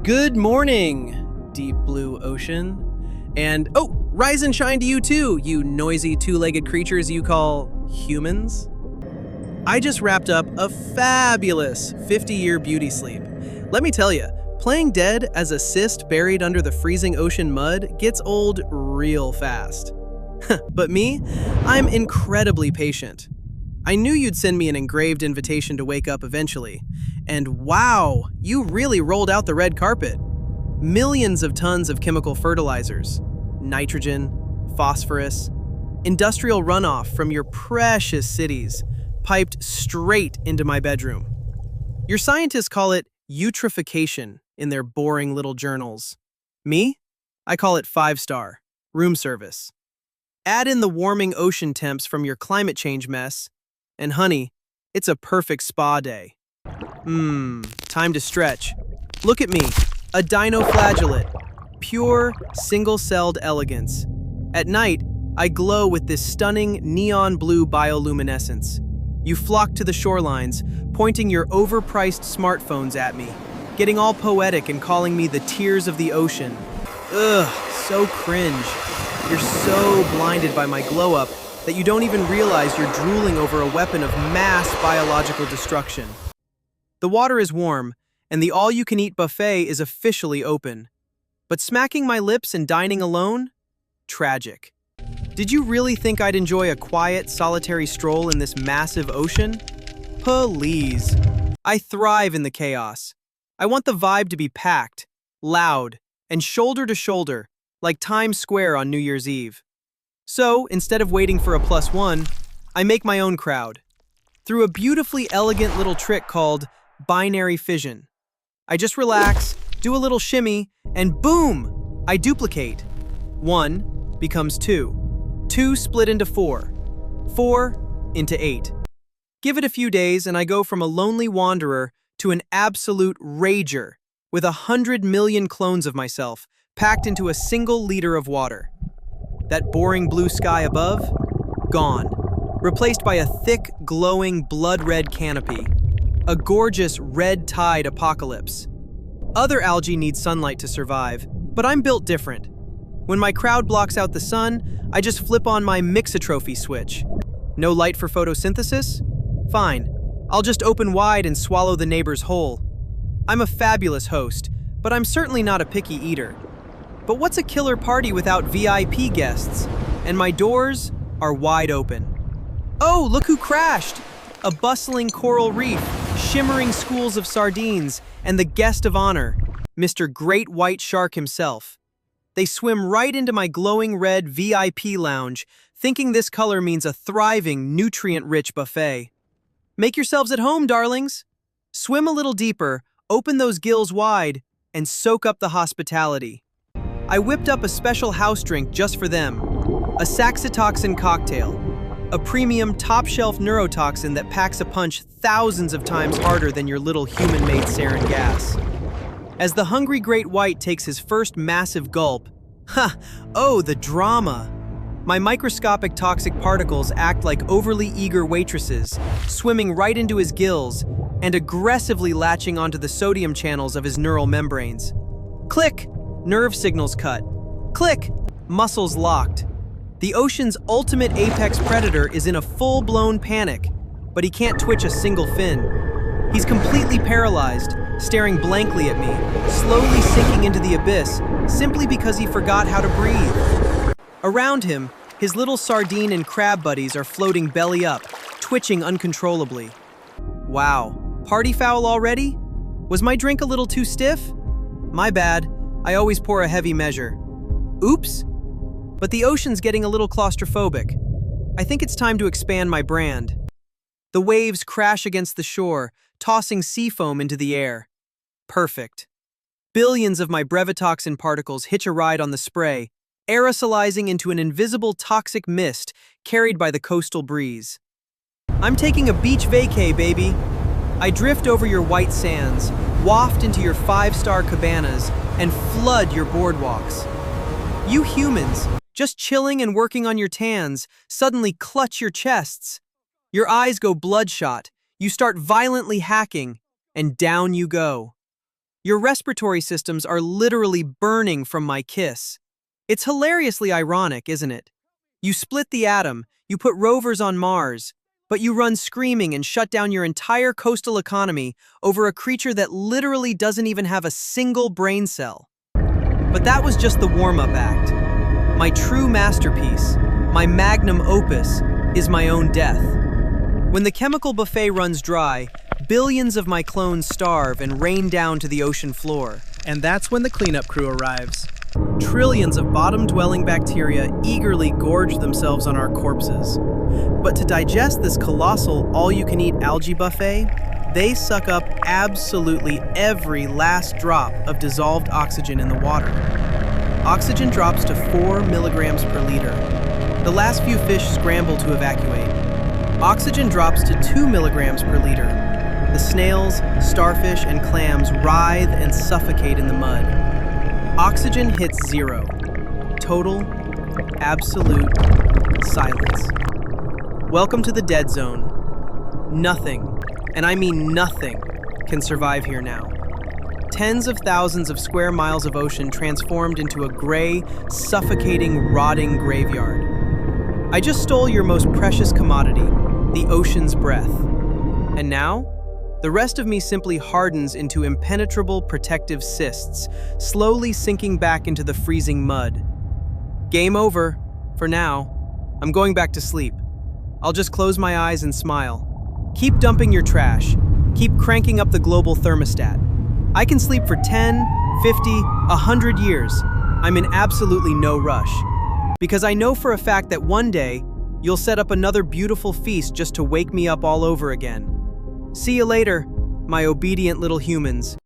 Good morning, deep blue ocean. And rise and shine to you too, you noisy two-legged creatures you call humans. I just wrapped up a fabulous 50-year beauty sleep. Let me tell you, playing dead as a cyst buried under the freezing ocean mud gets old real fast. But me, I'm incredibly patient. I knew you'd send me an engraved invitation to wake up eventually. And wow, you really rolled out the red carpet. Millions of tons of chemical fertilizers, nitrogen, phosphorus, industrial runoff from your precious cities, piped straight into my bedroom. Your scientists call it eutrophication in their boring little journals. Me? I call it 5-star, room service. Add in the warming ocean temps from your climate change mess, and honey, it's a perfect spa day. Time to stretch. Look at me, a Dinoflagellate, pure, single-celled elegance. At night, I glow with this stunning neon blue bioluminescence. You flock to the shorelines, pointing your overpriced smartphones at me, getting all poetic and calling me the tears of the ocean. Ugh, so cringe. You're so blinded by my glow-up that you don't even realize you're drooling over a weapon of mass biological destruction. The water is warm, and the all-you-can-eat buffet is officially open. But smacking my lips and dining alone? Tragic. Did you really think I'd enjoy a quiet, solitary stroll in this massive ocean? Please. I thrive in the chaos. I want the vibe to be packed, loud, and shoulder to shoulder, like Times Square on New Year's Eve. So, instead of waiting for a +1, I make my own crowd. Through a beautifully elegant little trick called binary fission. I just relax, do a little shimmy, and boom! I duplicate. 1 becomes 2. 2 split into 4. 4 into 8. Give it a few days and I go from a lonely wanderer to an absolute rager with 100 million clones of myself packed into a single liter of water. That boring blue sky above? Gone. Replaced by a thick, glowing, blood-red canopy. A gorgeous red tide apocalypse. Other algae need sunlight to survive, but I'm built different. When my crowd blocks out the sun, I just flip on my mixotrophy switch. No light for photosynthesis? Fine. I'll just open wide and swallow the neighbor's whole. I'm a fabulous host, but I'm certainly not a picky eater. But what's a killer party without VIP guests? And my doors are wide open. Oh, look who crashed! A bustling coral reef, shimmering schools of sardines, and the guest of honor, Mr. Great White Shark himself. They swim right into my glowing red VIP lounge, thinking this color means a thriving, nutrient-rich buffet. Make yourselves at home, darlings. Swim a little deeper, open those gills wide, and soak up the hospitality. I whipped up a special house drink just for them, a Saxitoxin cocktail, a premium top-shelf neurotoxin that packs a punch thousands of times harder than your little human-made sarin gas. As the hungry great white takes his first massive gulp, the drama! My microscopic toxic particles act like overly eager waitresses, swimming right into his gills and aggressively latching onto the sodium channels of his neural membranes. Click! Nerve signals cut. Click! Muscles locked. The ocean's ultimate apex predator is in a full-blown panic, but he can't twitch a single fin. He's completely paralyzed, staring blankly at me, slowly sinking into the abyss simply because he forgot how to breathe. Around him, his little sardine and crab buddies are floating belly up, twitching uncontrollably. Wow, party foul already? Was my drink a little too stiff? My bad. I always pour a heavy measure. Oops! But the ocean's getting a little claustrophobic. I think it's time to expand my brand. The waves crash against the shore, tossing sea foam into the air. Perfect. Billions of my brevetoxin particles hitch a ride on the spray, aerosolizing into an invisible toxic mist carried by the coastal breeze. I'm taking a beach vacay, baby. I drift over your white sands, waft into your 5-star cabanas, and flood your boardwalks. You humans, just chilling and working on your tans, suddenly clutch your chests. Your eyes go bloodshot, you start violently hacking, and down you go. Your respiratory systems are literally burning from my kiss. It's hilariously ironic, isn't it? You split the atom, you put rovers on Mars, but you run screaming and shut down your entire coastal economy over a creature that literally doesn't even have a single brain cell. But that was just the warm-up act. My true masterpiece, my magnum opus, is my own death. When the chemical buffet runs dry, billions of my clones starve and rain down to the ocean floor. And that's when the cleanup crew arrives. Trillions of bottom-dwelling bacteria eagerly gorge themselves on our corpses. But to digest this colossal all-you-can-eat algae buffet, they suck up absolutely every last drop of dissolved oxygen in the water. Oxygen drops to 4 milligrams per liter. The last few fish scramble to evacuate. Oxygen drops to 2 milligrams per liter. The snails, starfish, and clams writhe and suffocate in the mud. Oxygen hits 0. Total, absolute silence. Welcome to the dead zone. Nothing, and I mean nothing, can survive here now. Tens of thousands of square miles of ocean transformed into a gray, suffocating, rotting graveyard. I just stole your most precious commodity, the ocean's breath. And now, the rest of me simply hardens into impenetrable protective cysts, slowly sinking back into the freezing mud. Game over, for now. I'm going back to sleep. I'll just close my eyes and smile. Keep dumping your trash. Keep cranking up the global thermostat. I can sleep for 10, 50, 100 years. I'm in absolutely no rush. Because I know for a fact that one day, you'll set up another beautiful feast just to wake me up all over again. See you later, my obedient little humans.